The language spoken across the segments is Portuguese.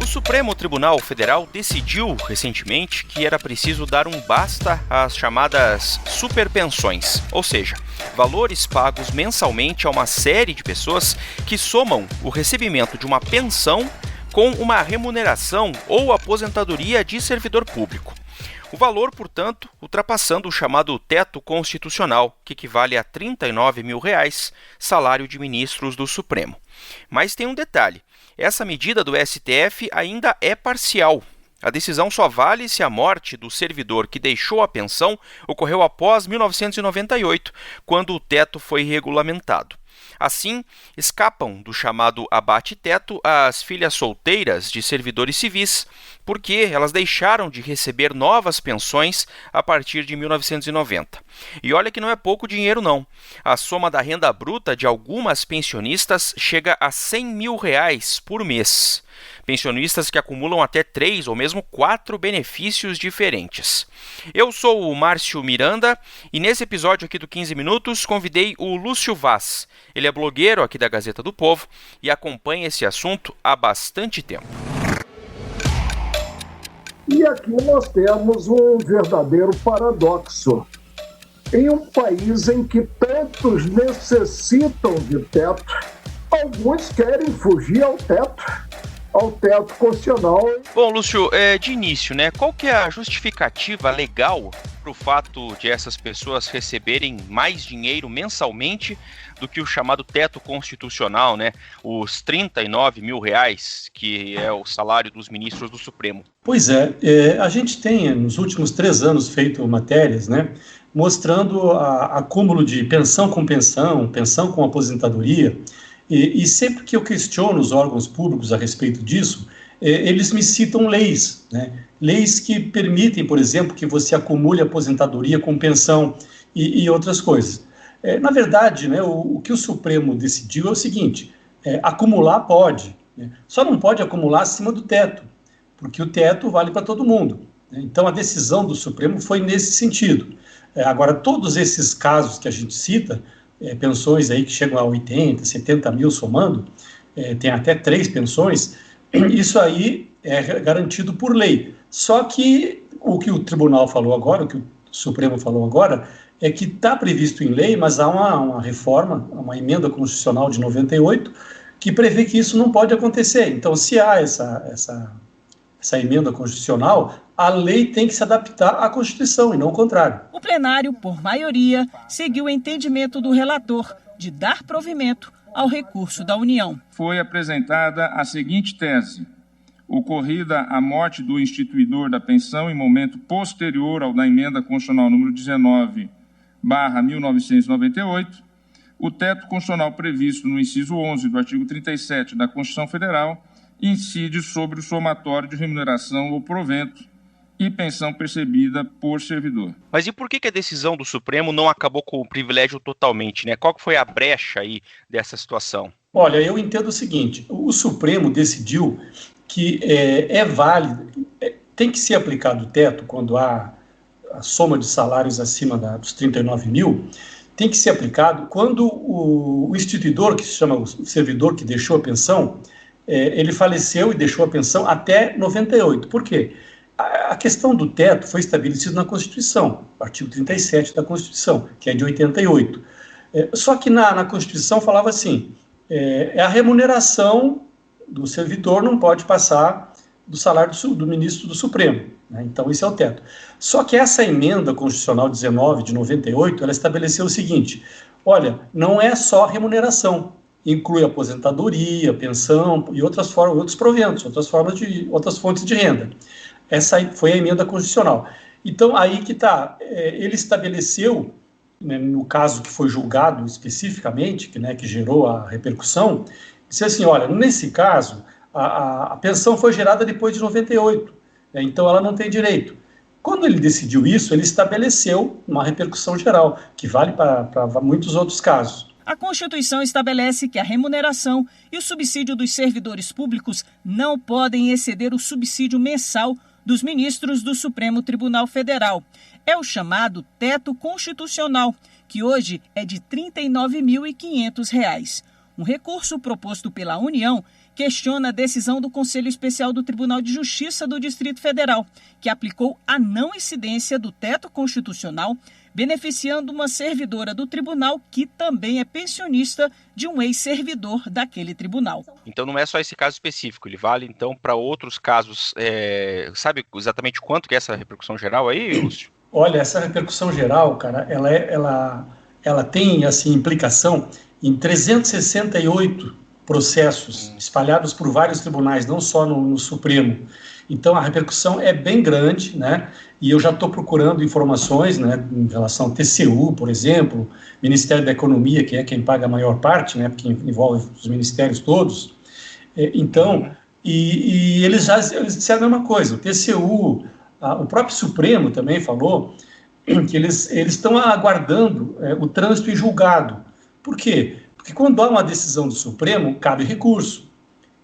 Supremo Tribunal Federal decidiu recentemente que era preciso dar um basta às chamadas superpensões, ou seja, valores pagos mensalmente a uma série de pessoas que somam o recebimento de uma pensão com uma remuneração ou aposentadoria de servidor público. O valor, portanto, ultrapassando o chamado teto constitucional, que equivale a R$ 39 mil, salário de ministros do Supremo. Mas tem um detalhe, essa medida do STF ainda é parcial. A decisão só vale se a morte do servidor que deixou a pensão ocorreu após 1998, quando o teto foi regulamentado. Assim, escapam do chamado abate-teto as filhas solteiras de servidores civis, porque elas deixaram de receber novas pensões a partir de 1990. E olha que não é pouco dinheiro não. A soma da renda bruta de algumas pensionistas chega a R$ 100 mil por mês. Pensionistas que acumulam até 3 ou mesmo 4 benefícios diferentes. Eu sou o Márcio Miranda e nesse episódio aqui do 15 Minutos convidei o Lúcio Vaz. Ele é blogueiro aqui da Gazeta do Povo e acompanha esse assunto há bastante tempo. E aqui nós temos um verdadeiro paradoxo. Em um país em que tantos necessitam de teto, alguns querem fugir ao teto constitucional. Bom, Lúcio, de início, qual que é a justificativa legal para o fato de essas pessoas receberem mais dinheiro mensalmente do que o chamado teto constitucional, os R$ 39 mil, que é o salário dos ministros do Supremo? Pois a gente tem, nos últimos 3 anos, feito matérias, mostrando acúmulo de pensão com aposentadoria, e sempre que eu questiono os órgãos públicos a respeito disso, eles me citam leis, leis que permitem, por exemplo, que você acumule aposentadoria com pensão e outras coisas. Na verdade, o que o Supremo decidiu é o seguinte, acumular pode, só não pode acumular acima do teto, porque o teto vale para todo mundo. Então, a decisão do Supremo foi nesse sentido. Agora, todos esses casos que a gente cita, pensões aí que chegam a 80, 70 mil somando, tem até 3 pensões, isso aí é garantido por lei. Só que o que o Tribunal falou agora, o que o Supremo falou agora, é que está previsto em lei, mas há uma reforma, uma emenda constitucional de 98, que prevê que isso não pode acontecer. Então, se há essa emenda constitucional, a lei tem que se adaptar à Constituição e não o contrário. O plenário, por maioria, seguiu o entendimento do relator de dar provimento ao recurso da União. Foi apresentada a seguinte tese: ocorrida a morte do instituidor da pensão em momento posterior ao da emenda constitucional número 19/1998, o teto constitucional previsto no inciso 11 do artigo 37 da Constituição Federal incide sobre o somatório de remuneração ou provento e pensão percebida por servidor. Mas e por que a decisão do Supremo não acabou com o privilégio totalmente, Qual que foi a brecha aí dessa situação? Olha, eu entendo o seguinte, o Supremo decidiu que é válido, tem que ser aplicado o teto quando há a soma de salários acima dos 39 mil, tem que ser aplicado quando o instituidor, que se chama o servidor que deixou a pensão, ele faleceu e deixou a pensão até 98. Por quê? A questão do teto foi estabelecida na Constituição, artigo 37 da Constituição, que é de 88. Só que na Constituição falava assim, a remuneração do servidor não pode passar do salário do ministro do Supremo. Então, esse é o teto. Só que essa emenda constitucional 19 de 98, ela estabeleceu o seguinte, olha, não é só remuneração, inclui aposentadoria, pensão e outras formas, outros proventos, outras fontes de renda. Essa foi a emenda constitucional. Então, aí que está, ele estabeleceu, no caso que foi julgado especificamente, que gerou a repercussão, disse assim, olha, nesse caso, a pensão foi gerada depois de 98, então ela não tem direito. Quando ele decidiu isso, ele estabeleceu uma repercussão geral, que vale para muitos outros casos. A Constituição estabelece que a remuneração e o subsídio dos servidores públicos não podem exceder o subsídio mensal dos ministros do Supremo Tribunal Federal. É o chamado teto constitucional, que hoje é de R$ 39.500. Um recurso proposto pela União questiona a decisão do Conselho Especial do Tribunal de Justiça do Distrito Federal, que aplicou a não incidência do teto constitucional, beneficiando uma servidora do tribunal que também é pensionista de um ex-servidor daquele tribunal. Então não é só esse caso específico, ele vale então para outros casos. Sabe exatamente quanto que é essa repercussão geral aí, Lúcio? Olha, essa repercussão geral, cara, ela tem assim, implicação em 368 processos espalhados por vários tribunais, não só no Supremo. Então a repercussão é bem grande, né? E eu já estou procurando informações, né, em relação ao TCU, por exemplo, Ministério da Economia, que é quem paga a maior parte, né, porque envolve os ministérios todos. Então, e eles disseram a mesma coisa. O TCU, o próprio Supremo também falou que eles estão aguardando o trânsito em julgado. Por quê? Porque quando há uma decisão do Supremo, cabe recurso.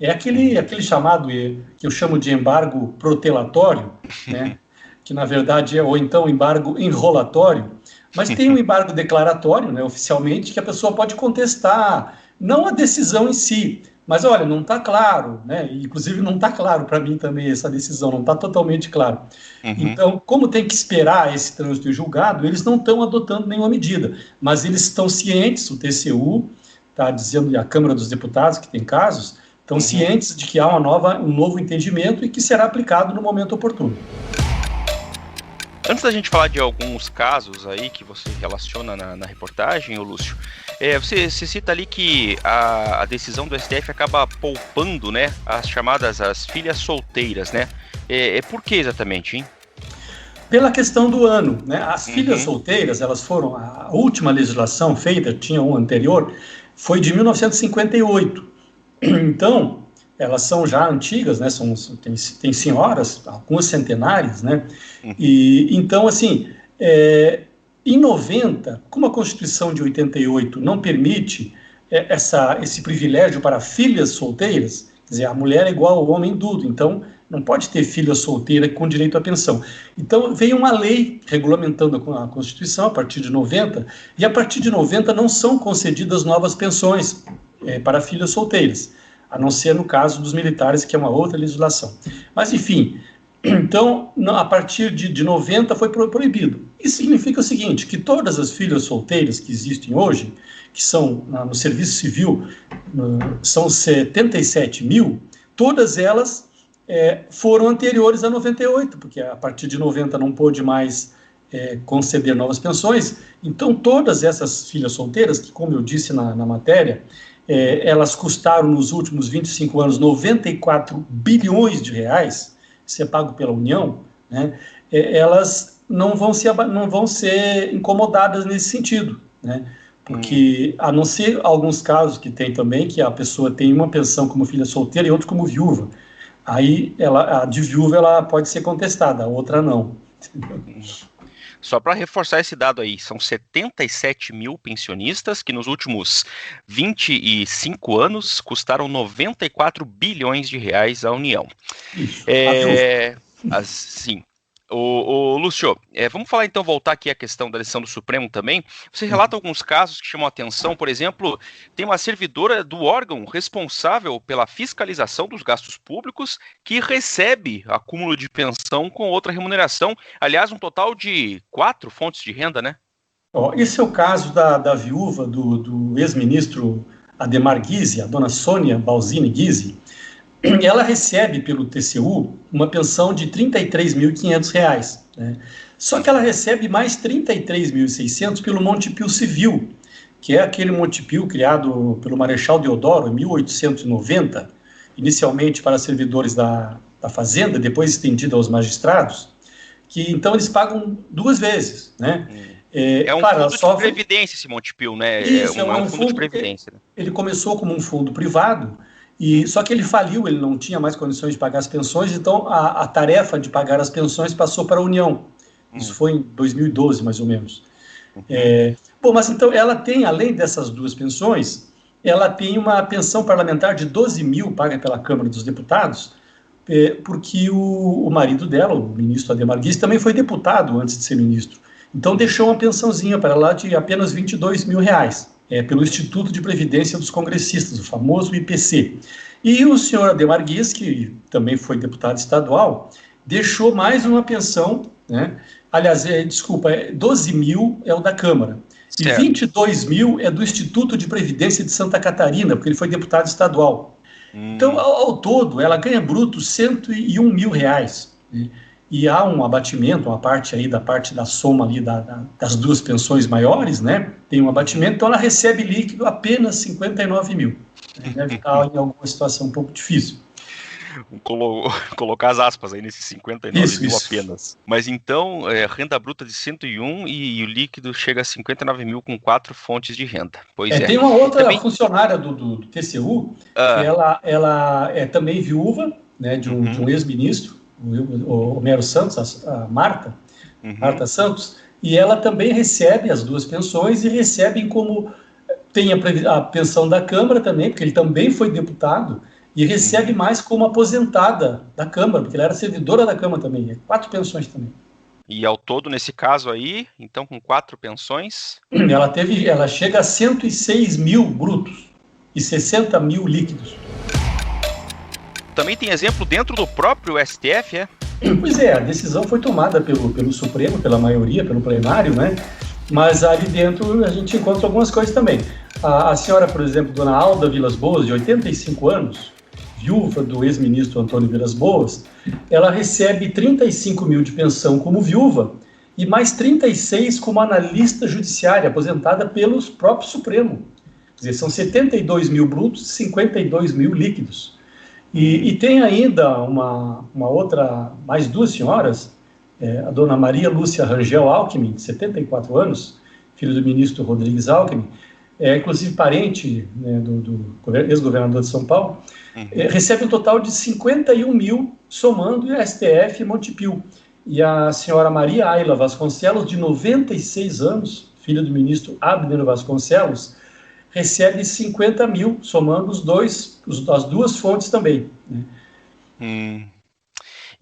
É aquele chamado, que eu chamo de embargo protelatório, né? Que na verdade ou então embargo enrolatório, mas tem um embargo declaratório, né, oficialmente, que a pessoa pode contestar, não a decisão em si, mas olha, não está claro, né, inclusive não está claro para mim também essa decisão, não está totalmente claro. Então, como tem que esperar esse trânsito em julgado, eles não estão adotando nenhuma medida, mas eles estão cientes, o TCU está dizendo, e a Câmara dos Deputados, que tem casos, estão cientes de que há um novo entendimento e que será aplicado no momento oportuno. Antes da gente falar de alguns casos aí que você relaciona na reportagem, Lúcio, você cita ali que a decisão do STF acaba poupando, né, as filhas solteiras, né? Por que exatamente, hein? Pela questão do ano, né? As filhas solteiras, elas foram, a última legislação feita, tinha uma anterior, foi de 1958. Então, elas são já antigas, né? Tem senhoras, algumas centenárias, né? E então, assim, em 90, como a Constituição de 88 não permite esse privilégio para filhas solteiras, quer dizer, a mulher é igual ao homem dudo, então não pode ter filha solteira com direito à pensão. Então veio uma lei regulamentando a Constituição a partir de 90, e a partir de 90 não são concedidas novas pensões para filhas solteiras, a não ser no caso dos militares, que é uma outra legislação. Mas, enfim, então, a partir de 90 foi proibido. Isso significa o seguinte, que todas as filhas solteiras que existem hoje, que são no serviço civil, são 77 mil, todas elas foram anteriores a 98, porque a partir de 90 não pôde mais conceder novas pensões. Então, todas essas filhas solteiras, que, como eu disse na matéria, elas custaram nos últimos 25 anos 94 bilhões de reais, isso é pago pela União, né, elas não vão ser incomodadas nesse sentido, né, porque, a não ser alguns casos que tem também, que a pessoa tem uma pensão como filha solteira e outra como viúva, aí a de viúva ela pode ser contestada, a outra não. Só para reforçar esse dado aí, são 77 mil pensionistas que nos últimos 25 anos custaram 94 bilhões de reais à União. Isso. Sim. Lúcio, vamos falar então, voltar aqui à questão da decisão do Supremo também. Você relata alguns casos que chamam a atenção, por exemplo, tem uma servidora do órgão responsável pela fiscalização dos gastos públicos que recebe acúmulo de pensão com outra remuneração, aliás, um total de 4 fontes de renda, né? Esse é o caso da viúva do ex-ministro Adhemar Guizzi, a dona Sônia Balzini Guizzi. Ela recebe pelo TCU uma pensão de R$ 33.500, né? Só que ela recebe mais R$ 33.600 pelo Montepio Civil, que é aquele Montepio criado pelo Marechal Deodoro em 1890, inicialmente para servidores da Fazenda, depois estendido aos magistrados, que então eles pagam 2 vezes, né? Fundo de previdência esse Montepio, né? Isso, é um fundo de previdência. Ele começou como um fundo privado, só que ele faliu, ele não tinha mais condições de pagar as pensões, então a tarefa de pagar as pensões passou para a União. Isso foi em 2012, mais ou menos. Mas então ela tem, além dessas 2 pensões, ela tem uma pensão parlamentar de 12 mil paga pela Câmara dos Deputados, porque o marido dela, o ministro Adhemar Guizzi, também foi deputado antes de ser ministro. Então deixou uma pensãozinha para lá de apenas R$ 22 mil. pelo Instituto de Previdência dos Congressistas, o famoso IPC. E o senhor Ademar Guiz, que também foi deputado estadual, deixou mais uma pensão, né? Aliás, 12 mil é o da Câmara, e 22 mil é do Instituto de Previdência de Santa Catarina, porque ele foi deputado estadual. Então, ao todo, ela ganha bruto R$101 mil, né? E há um abatimento, uma parte aí da soma ali das duas pensões maiores, né? Tem um abatimento, então ela recebe líquido apenas 59 mil. Deve estar em alguma situação um pouco difícil. Colocar as aspas aí nesses 59 mil apenas. Mas então, renda bruta de 101 e o líquido chega a 59 mil com 4 fontes de renda. Pois é. Tem uma outra funcionária do TCU, que ela é também viúva, né, de um ex-ministro, o Homero Santos, a Marta Santos, e ela também recebe as duas pensões e recebem como... Tem a pensão da Câmara também, porque ele também foi deputado, e recebe mais como aposentada da Câmara, porque ela era servidora da Câmara também, 4 pensões também. E ao todo, nesse caso aí, então com 4 pensões? Ela chega a 106 mil brutos e 60 mil líquidos. Também tem exemplo dentro do próprio STF, é? Pois é, a decisão foi tomada pelo Supremo, pela maioria, pelo plenário, né? Mas ali dentro a gente encontra algumas coisas também. A senhora, por exemplo, dona Alda Vilas Boas, de 85 anos, viúva do ex-ministro Antônio Vilas Boas, ela recebe 35 mil de pensão como viúva e mais 36 como analista judiciária, aposentada pelo próprio Supremo. Quer dizer, são 72 mil brutos e 52 mil líquidos. E tem ainda uma outra, mais 2 senhoras, a dona Maria Lúcia Rangel Alckmin, de 74 anos, filho do ministro Rodrigues Alckmin, inclusive parente, né, do ex-governador de São Paulo, recebe um total de 51 mil, somando o STF e Montepio. E a senhora Maria Ayla Vasconcelos, de 96 anos, filha do ministro Abner Vasconcelos, recebe 50 mil, somando as duas fontes também, né?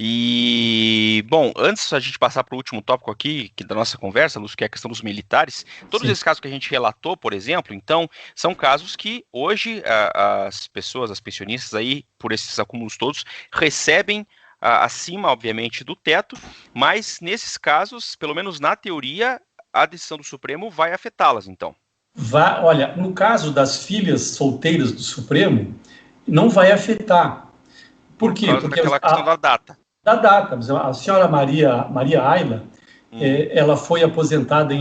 E, bom, antes a gente passar para o último tópico aqui da nossa conversa, Lúcio, que é a questão dos militares, todos esses casos que a gente relatou, por exemplo, então, são casos que hoje as pessoas, as pensionistas aí, por esses acúmulos todos, recebem acima, obviamente, do teto, mas nesses casos, pelo menos na teoria, a decisão do Supremo vai afetá-las, então. Olha, no caso das filhas solteiras do Supremo, não vai afetar. Por quê? Porque aquela questão da data. Da data. A senhora Maria Ayla, ela foi aposentada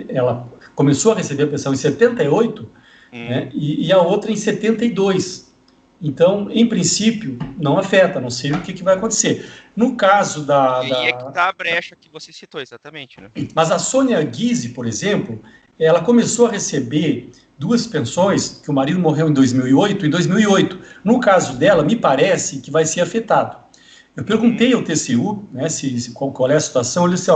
ela começou a receber a pensão em 78, né, e a outra em 72. Então, em princípio, não afeta, não sei o que vai acontecer. No caso E aí é que está a brecha que você citou, exatamente, né? Mas a Sônia Guise, por exemplo, ela começou a receber 2 pensões, que o marido morreu em 2008, No caso dela, me parece que vai ser afetado. Eu perguntei ao TCU, né, qual é a situação. Ele disse,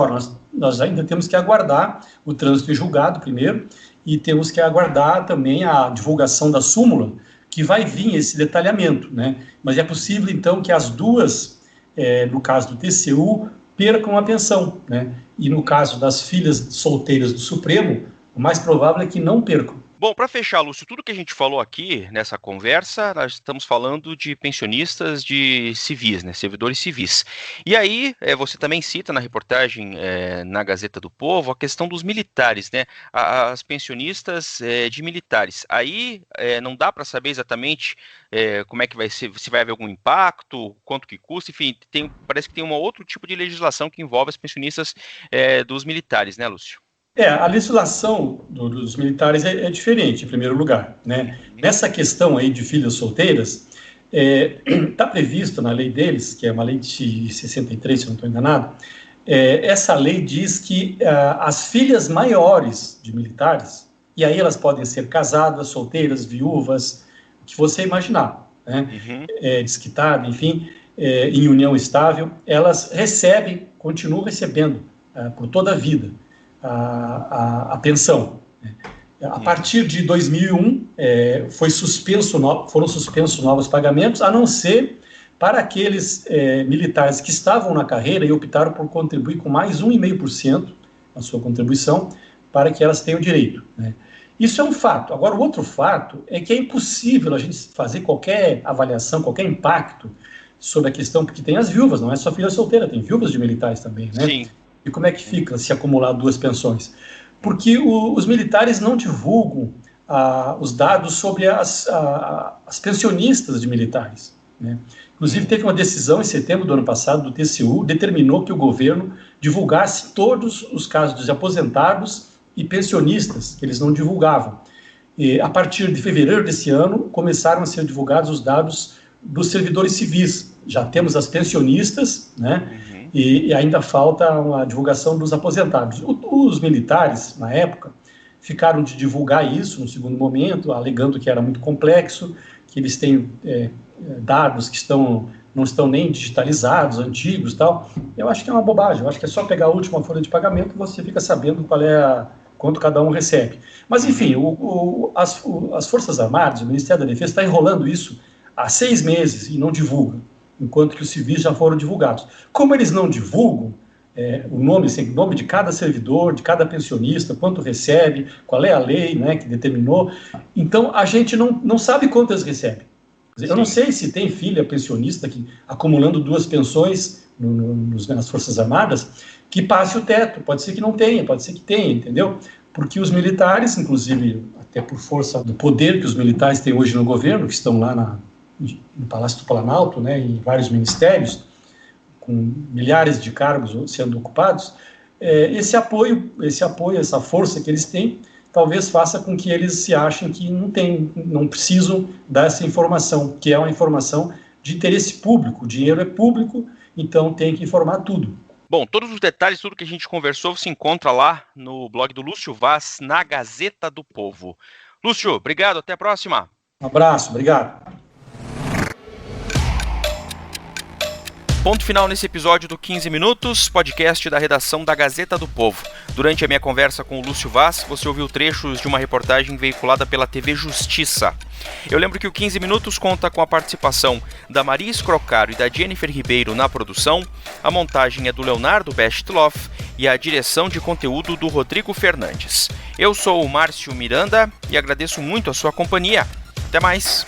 nós ainda temos que aguardar o trânsito em julgado primeiro, e temos que aguardar também a divulgação da súmula, que vai vir esse detalhamento, né? Mas é possível, então, que as duas, no caso do TCU, percam a pensão, né? E no caso das filhas solteiras do Supremo, o mais provável é que não percam. Bom, para fechar, Lúcio, tudo que a gente falou aqui nessa conversa, nós estamos falando de pensionistas de civis, né, servidores civis. E aí, você também cita na reportagem na Gazeta do Povo a questão dos militares, né, as pensionistas de militares. Aí não dá para saber exatamente como é que vai ser, se vai haver algum impacto, quanto que custa, enfim, parece que tem um outro tipo de legislação que envolve as pensionistas dos militares, né, Lúcio? A legislação dos militares é diferente, em primeiro lugar, né? Nessa questão aí de filhas solteiras, está previsto na lei deles, que é uma lei de 63, se não estou enganado, essa lei diz que as filhas maiores de militares, e aí elas podem ser casadas, solteiras, viúvas, o que você imaginar, né? Desquitada, enfim, em união estável, elas continuam recebendo por toda a vida a pensão. A partir de 2001, foram suspensos novos pagamentos, a não ser para aqueles militares que estavam na carreira e optaram por contribuir com mais 1,5% na sua contribuição, para que elas tenham direito, né? Isso é um fato. Agora, o outro fato é que é impossível a gente fazer qualquer avaliação, qualquer impacto sobre a questão, porque tem as viúvas, não é só filha solteira, tem viúvas de militares também, né? Sim. E como é que fica se acumular 2 pensões? Porque os militares não divulgam os dados sobre as pensionistas de militares, né? Inclusive, teve uma decisão em setembro do ano passado do TCU, determinou que o governo divulgasse todos os casos de aposentados e pensionistas, que eles não divulgavam. E, a partir de fevereiro desse ano, começaram a ser divulgados os dados dos servidores civis. Já temos as pensionistas, né? E ainda falta a divulgação dos aposentados. Os militares, na época, ficaram de divulgar isso no segundo momento, alegando que era muito complexo, que eles têm dados que não estão nem digitalizados, antigos e tal. Eu acho que é uma bobagem. Eu acho que é só pegar a última folha de pagamento e você fica sabendo quanto cada um recebe. Mas, enfim, as Forças Armadas, o Ministério da Defesa está enrolando isso há 6 meses e não divulga, enquanto que os civis já foram divulgados. Como eles não divulgam o nome de cada servidor, de cada pensionista, quanto recebe, qual é a lei, né, que determinou, então a gente não sabe quantas recebe. Eu não sei se tem filha pensionista que, acumulando 2 pensões nas Forças Armadas, que passe o teto. Pode ser que não tenha, pode ser que tenha, entendeu? Porque os militares, inclusive, até por força do poder que os militares têm hoje no governo, que estão lá no Palácio do Planalto, né, em vários ministérios, com milhares de cargos sendo ocupados, esse apoio, essa força que eles têm, talvez faça com que eles se achem que não precisam dar essa informação, que é uma informação de interesse público. O dinheiro é público, então tem que informar tudo. Bom, todos os detalhes, tudo que a gente conversou, se encontra lá no blog do Lúcio Vaz, na Gazeta do Povo. Lúcio, obrigado, até a próxima. Um abraço, obrigado. Ponto final nesse episódio do 15 Minutos, podcast da redação da Gazeta do Povo. Durante a minha conversa com o Lúcio Vaz, você ouviu trechos de uma reportagem veiculada pela TV Justiça. Eu lembro que o 15 Minutos conta com a participação da Maria Escrocaro e da Jennifer Ribeiro na produção, a montagem é do Leonardo Bestloff e a direção de conteúdo do Rodrigo Fernandes. Eu sou o Márcio Miranda e agradeço muito a sua companhia. Até mais!